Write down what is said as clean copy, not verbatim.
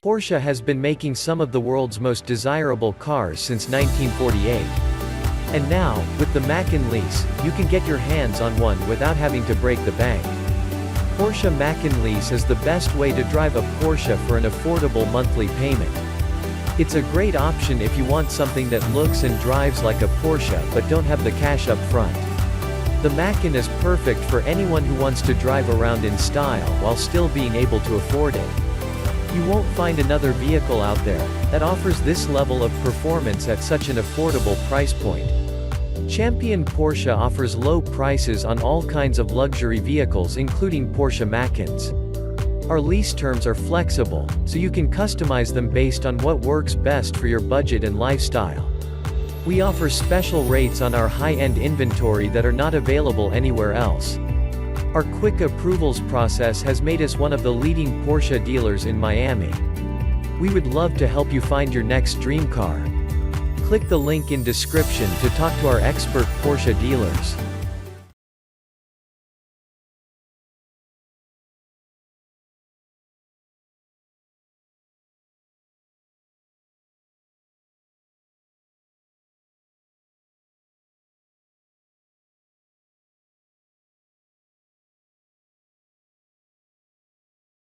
Porsche has been making some of the world's most desirable cars since 1948. And now, with the Macan Lease, you can get your hands on one without having to break the bank. Porsche Macan Lease is the best way to drive a Porsche for an affordable monthly payment. It's a great option if you want something that looks and drives like a Porsche but don't have the cash up front. The Macan is perfect for anyone who wants to drive around in style while still being able to afford it. You won't find another vehicle out there that offers this level of performance at such an affordable price point. Champion Porsche offers low prices on all kinds of luxury vehicles including Porsche Macans. Our lease terms are flexible, so you can customize them based on what works best for your budget and lifestyle. We offer special rates on our high-end inventory that are not available anywhere else. Our quick approvals process has made us one of the leading Porsche dealers in Miami. We would love to help you find your next dream car. Click the link in description to talk to our expert Porsche dealers.